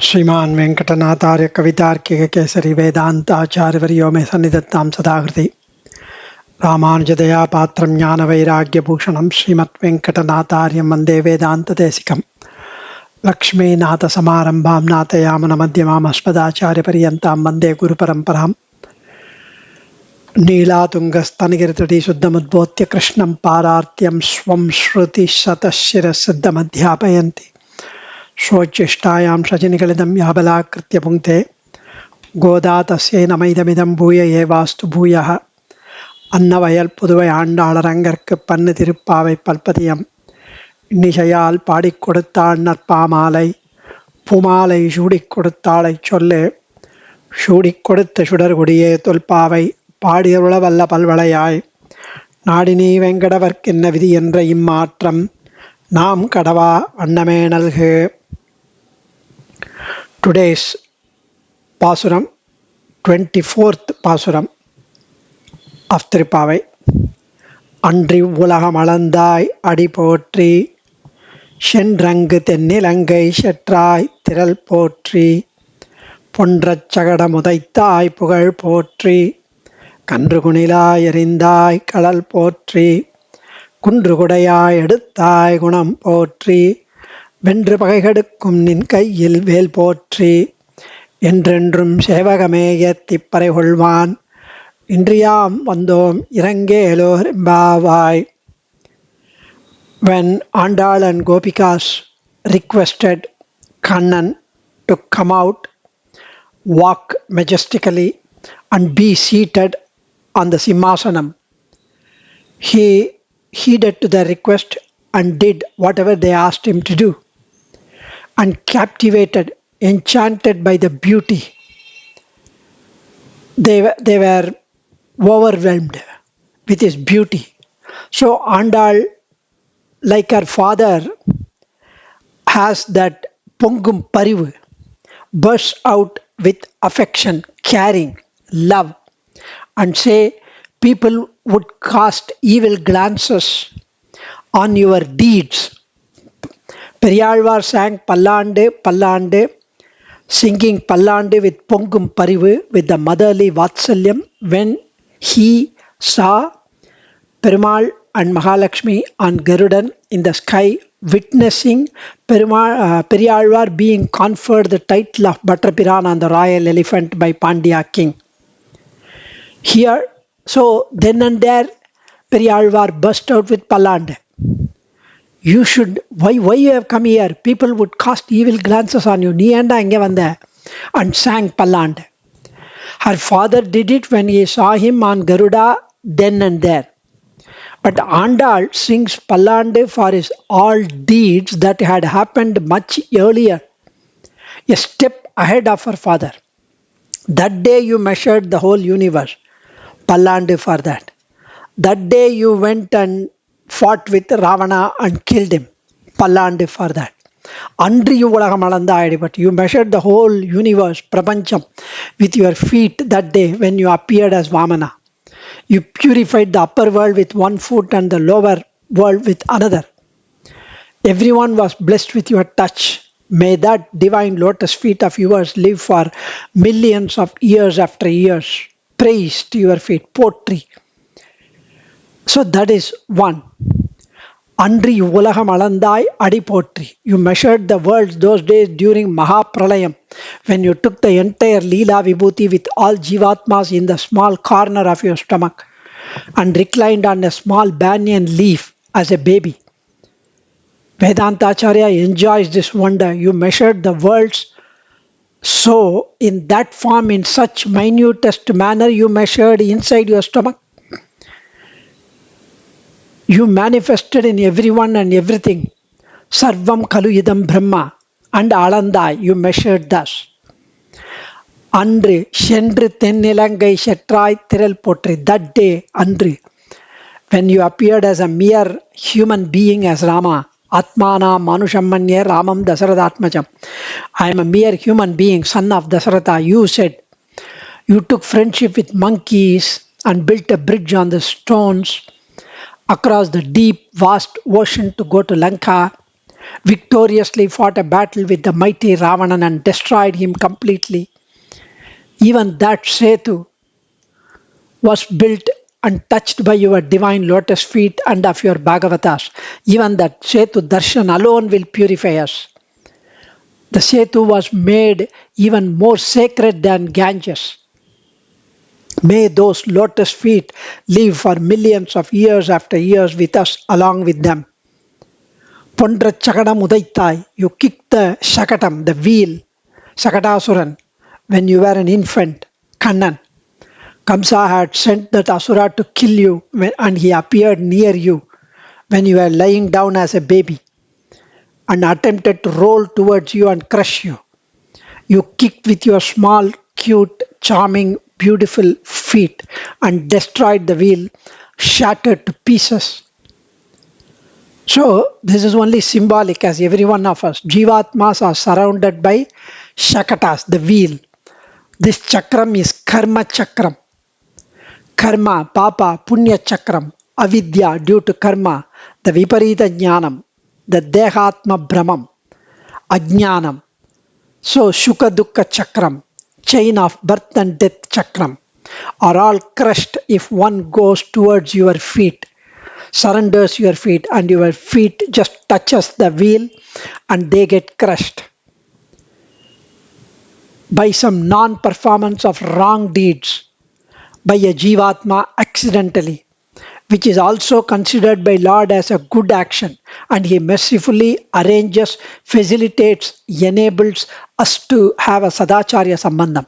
श्रीमान वेंकटनाथार्य कवितार्किक केसरी वेदांताचार्यवर्यो मे सन्निधत्तां सदाहृति रामानुजदया पात्रं ज्ञानवैराग्यभूषणं श्रीमद्वेंकटनाथार्यं वन्दे वेदान्तदेशिकं लक्ष्मीनाथसमारम्भां नाथयामुनमध्यमाम् अस्मदाचार्यपर्यन्तां वन्दे गुरुपरम्परां नीलातुङ्गस्तनगिरितटी शुद्धमुद्बोध्य कृष्णं पारार्त्यं स्वं श्रुतिशतशिरसिद्धमध्यापयन्ति स्वोच्चिष्टायां शचनिकलिदं याबलाकृत्य पुङ्क्ते गोदा तस्यै नमैदमिदं भूय एवास्तु भूयः अन्नवयल पुதுவை ஆண்டாளரங்கற்கு பன்னு திருப்பாவை பல்பதியம் இன்னிசையால் பாடிக் கொடுத்தாள் நற்பாமாலை பூமாலை சூடிக் கொடுத்தாளைச் சொல்லே சூடிக் கொடுத்த சுடர்கொடியே தொல்பாவை பாடியருள வல்ல பல்வளையாய் நாடினீ வெங்கடவர்க்கென்ன விதி என்ற இம்மாற்றம் நாம் கடவா வண்ணமே நல்கு. Today's pasuram, 24th pasuram of Tiruppavai. Anru Ivvulagam Alandhaay adi Potrri, சென்றங்கு தென்னிலங்கை செற்றாய் திரள் போற்றி, பொன்றச் சகடம் உதைத்தாய் புகழ் போற்றி, கன்று குணிலாய் எறிந்தாய் கடல் போற்றி, குன்று குடையாய் எடுத்தாய் குணம் போற்றி, வென்று பகைகெடுக்கும் நின் கையில் வேல் போற்றி, என்றென்றும் சேவகமே ஏத்திப்பறை கொள்வான், இன்றியாம் வந்தோம் இரங்கேலோர் எம்பாவாய். When Andal and Gopikas requested Kannan to come out, walk majestically and be seated on the Simhasanam, he heeded to their request and did whatever they asked him to do, and captivated, enchanted by the beauty. They were overwhelmed with his beauty. So Andal, like her father, has that pongum parivu, bursts out with affection, caring, love, and say people would cast evil glances on your deeds. Periyalvar sang Pallande, Pallande, singing Pallande with Pongum Parivu, with the motherly Vatsalyam, when he saw Perumal and Mahalakshmi on Garudan in the sky, witnessing Periyalvar being conferred the title of Butterpiran on the royal elephant by Pandya king. Here, so then and there, Periyalvar burst out with Pallande. You should, why you have come here? People would cast evil glances on you. Nee enda inge vanda, and sang Pallande. Her father did it when he saw him on Garuda then and there. But Andal sings Pallande for his all deeds that had happened much earlier, a step ahead of her father. That day you measured the whole universe. Pallande for that. That day you went and fought with Ravana and killed him. Pallande for that. Anru Ivvulagam Alandhaay, but you measured the whole universe, Prapancham, with your feet that day when you appeared as Vamana. You purified the upper world with one foot and the lower world with another. Everyone was blessed with your touch. May that divine lotus feet of yours live for millions of years after years. Praise to your feet, Potrri. So that is one. Anru Ivvulagam Alandhaay adi Potrri. You measured the world those days during Mahapralayam, when you took the entire Leela Vibhuti with all Jivatmas in the small corner of your stomach and reclined on a small banyan leaf as a baby. Vedanta Acharya enjoys this wonder. You measured the worlds so in that form, in such minutest manner, you measured inside your stomach. You manifested in everyone and everything. Sarvam Khalu Idam Brahma and Alandhaay, you measured thus. Anru Shendru Tennilangai Shetrai Thiral Potrri. That day, Anru, when you appeared as a mere human being as Rama, Atmana Manushammanya Ramam Dasaradatmajam. I am a mere human being, son of Dasaratha. You said you took friendship with monkeys and built a bridge on the stones across the deep, vast ocean to go to Lanka. victoriously fought a battle with the mighty Ravanan and destroyed him completely. Even that Setu was built and touched by your divine lotus feet and of your Bhagavatas. Even that Setu Darshan alone will purify us. The Setu was made even more sacred than Ganges. May those lotus feet live for millions of years after years with us along with them. Pondra Chakadam Udaitai, you kicked the Shakatam, the wheel, Sakatasuran, when you were an infant, Kannan. Kamsa had sent that Asura to kill you and he appeared near you when you were lying down as a baby and attempted to roll towards you and crush you. You kicked with your small, cute, charming, beautiful feet and destroyed the wheel, shattered to pieces. So, this is only symbolic as every one of us. Jivatmas are surrounded by Shakatas, the wheel. This chakram is Karma Chakram. Karma, Papa, Punya Chakram, Avidya due to Karma, the Viparita Jnanam, the Dehatma Brahmam, Ajnanam. So, Shuka Dukkha Chakram, chain of birth and death Chakram, are all crushed if one goes towards your feet, surrenders your feet, and your feet just touches the wheel and they get crushed by some non-performance of wrong deeds by a Jivatma accidentally, which is also considered by Lord as a good action, and he mercifully arranges, facilitates, enables us to have a Sadacharya Sambandham,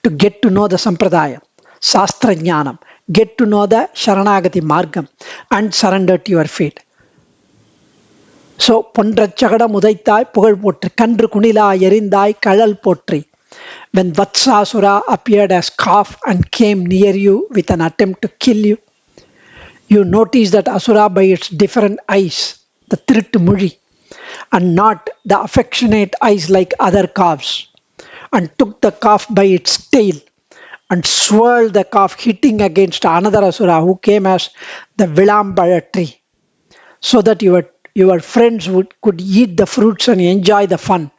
to get to know the Sampradaya, Sastra Jnanam, get to know the Sharanagati Margam, and surrender to your feet. So, Pondrachagada Mudaitai, Pugal Potrri, Kandru Kunila Yerindai, Kalal Potrri. When Vatsasura appeared as calf and came near you with an attempt to kill you, you noticed that Asura by its different eyes, the Tirittu Muzhi, and not the affectionate eyes like other calves, and took the calf by its tail and swirled the calf, hitting against another Asura who came as the Vilambaya tree, so that your friends could eat the fruits and enjoy the fun.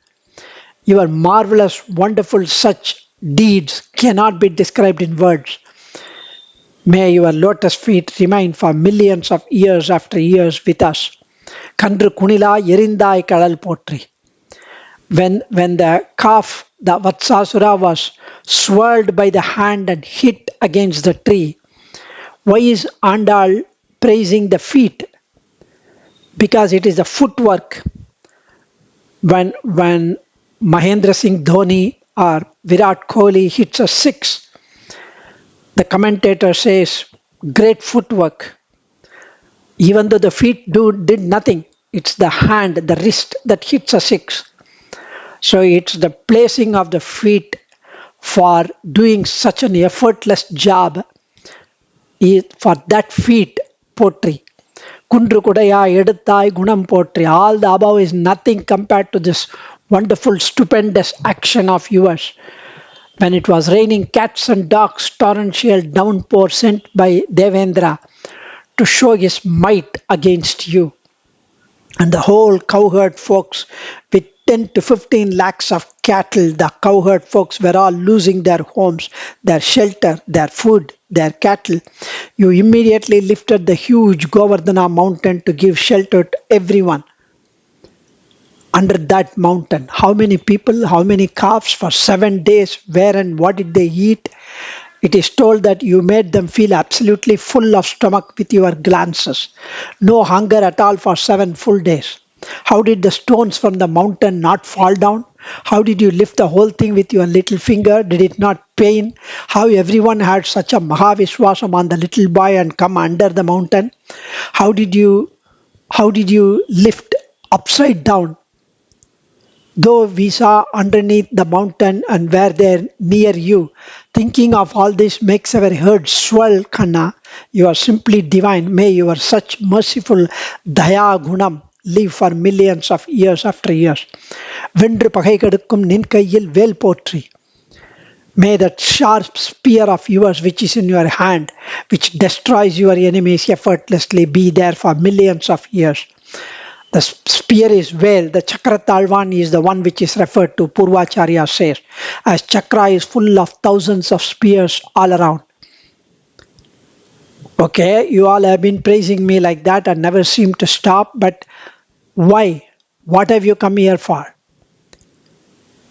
Your marvelous, wonderful such deeds cannot be described in words. May your lotus feet remain for millions of years after years with us. Kandru Kunila Yerindai Kadal Potrri. When the calf, the Vatsasura, was swirled by the hand and hit against the tree, why is Andal praising the feet? Because it is the footwork. When Mahendra Singh Dhoni or Virat Kohli hits a six, the commentator says, great footwork. Even though the feet did nothing, it's the hand, the wrist that hits a six. So it's the placing of the feet for doing such an effortless job for that feet, Potrri. Kundru Kudaya Eduttai Gunam Potrri. All the above is nothing compared to this wonderful, stupendous action of yours. When it was raining cats and dogs, torrential downpour sent by Devendra to show his might against you. And the whole cowherd folks with 10 to 15 lakhs of cattle, the cowherd folks were all losing their homes, their shelter, their food, their cattle. You immediately lifted the huge Govardhana mountain to give shelter to everyone. Under that mountain, how many people, how many calves for 7 days, where and what did they eat? It is told that you made them feel absolutely full of stomach with your glances. No hunger at all for 7 full days. How did the stones from the mountain not fall down? How did you lift the whole thing with your little finger? Did it not pain? How everyone had such a Mahavishwasam on the little boy and come under the mountain? How did you lift upside down? Though we saw underneath the mountain and were there near you, thinking of all this makes our heart swell, Kanna. You are simply divine. May your such merciful Daya Gunam live for millions of years after years. Vendru Pagai Kadukkum Ninkayil Vel Potrri. May that sharp spear of yours which is in your hand, which destroys your enemies effortlessly, be there for millions of years. The spear is where the chakra talvan is the one which is referred to, Purvacharya says, as chakra is full of thousands of spears all around. Okay, you all have been praising me like that and never seem to stop, but why? What have you come here for?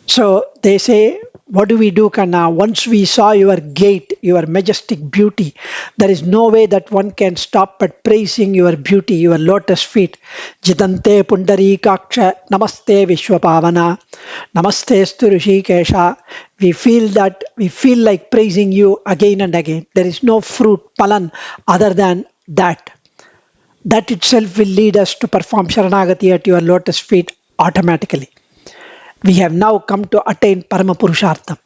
So they say, what do we do, Kanna? Once we saw your gate, your majestic beauty, there is no way that one can stop but praising your beauty, your lotus feet. Jitante Pundari Kaksha, Namaste Vishwapavana, Namaste Sturushi Kesha. We feel like praising you again and again. There is no fruit, palan, other than that. That itself will lead us to perform Sharanagati at your lotus feet automatically. We have now come to attain Parama Purushartham.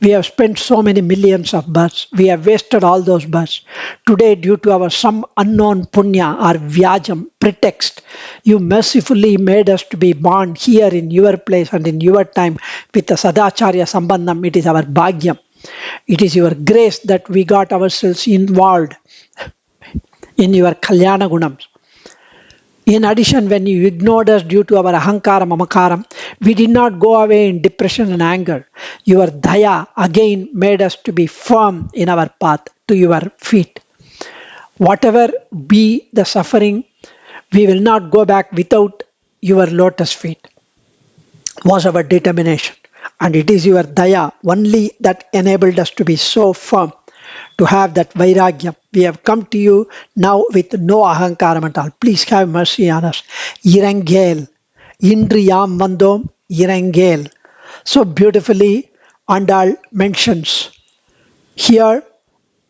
We have spent so many millions of births. We have wasted all those births. Today, due to our some unknown punya or vyajam, pretext, you mercifully made us to be born here in your place and in your time with the Sadacharya Sambandham. It is our bhagyam. It is your grace that we got ourselves involved in your Kalyana Gunams. In addition, when you ignored us due to our ahankara mamakaram, we did not go away in depression and anger. Your daya again made us to be firm in our path to your feet. Whatever be the suffering, we will not go back without your lotus feet, was our determination. And it is your daya only that enabled us to be so firm, to have that vairagya. We have come to you now with no ahankaram at all. Please have mercy on us. Irangel, Indriyam Vandom, Irangel. So beautifully Andal mentions here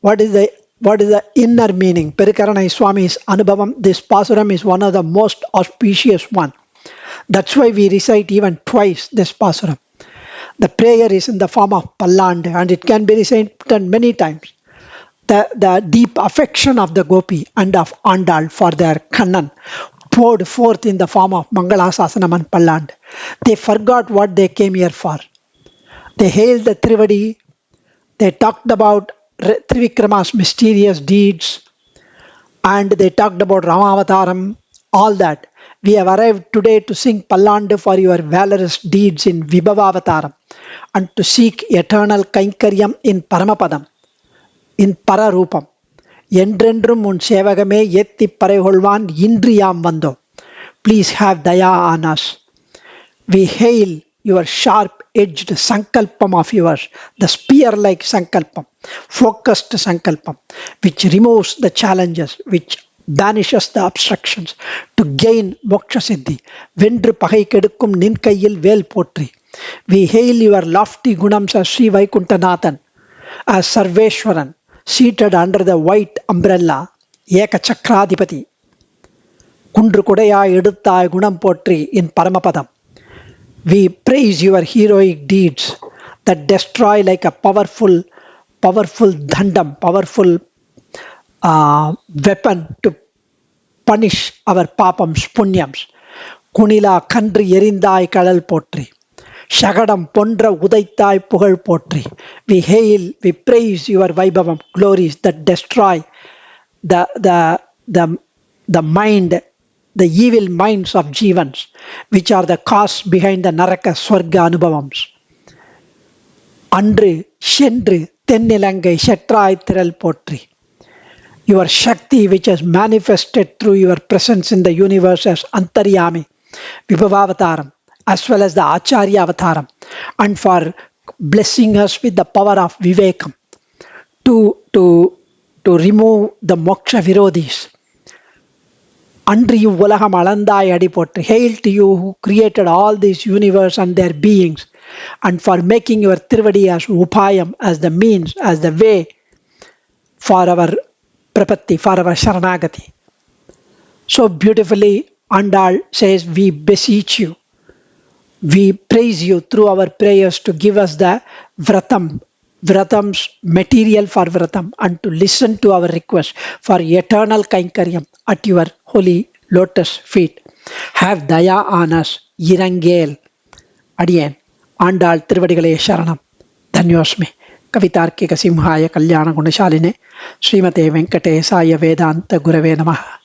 what is the inner meaning. Perikaranai Swami's Anubhavam, this pasuram is one of the most auspicious one. That's why we recite even twice this pasuram. The prayer is in the form of palland and it can be recited many times. The deep affection of the gopi and of Andal for their Kannan poured forth in the form of Mangalasasanam and palland. They forgot what they came here for. They hailed the Trivadi. They talked about Trivikrama's mysterious deeds and they talked about Ramavataram, all that. We have arrived today to sing Pallandu for your valorous deeds in Vibhavavataram and to seek eternal Kainkaryam in Paramapadam, in Pararupam. Endrendrum un sevagame yetti pareholvan indriyam vando. Please have daya on us. We hail your sharp-edged sankalpam of yours, the spear-like sankalpam, focused sankalpam, which removes the challenges, which banishes the obstructions to gain moksha siddhi. Vendru pagai kedukkum nin kaiyil vel Potrri. We hail your lofty gunams as Sri Vaikuntanathan, as Sarveshwaran, seated under the white umbrella, Eka Chakradipati. Kundru Kodaya Eduttai Gunam Potrri in Paramapadam. We praise your heroic deeds that destroy like a powerful dhandam, powerful weapon to punish our papams, punyams. Kunila Kandri Yerindai Kadal Potrri. Shagadam Pondra Udaitai Pugal Potrri. We hail, we praise your Vaibhavam glories that destroy the mind, the evil minds of Jivans, which are the cause behind the Naraka Swarga Anubhavams. Andru, Shendru, Tennilangai, Shetrai Thiral Potrri. Your Shakti which has manifested through your presence in the universe as Antaryami, Vibhavavataram, as well as the Acharya Avataram, and for blessing us with the power of Vivekam to remove the Moksha Virodhis. Anru Ivvulagam Alandhaay Adi Potrri. Hail to you who created all this universe and their beings, and for making your Trivadi as Upayam, as the means, as the way for our Prapatti, for our Sharanagati. So beautifully Andal says, we beseech you, we praise you through our prayers to give us the Vratam's material for Vratam, and to listen to our request for eternal Kainkaryam at your holy lotus feet. Have daya on us, Irangel. Adiyan, Andal Trivadigalaya Sharanam. Dhanyosmi. Kavitarkika Simhaya Kalyana Gunashaline. Srimate Venkatesaya Vedanta Gurave Namaha.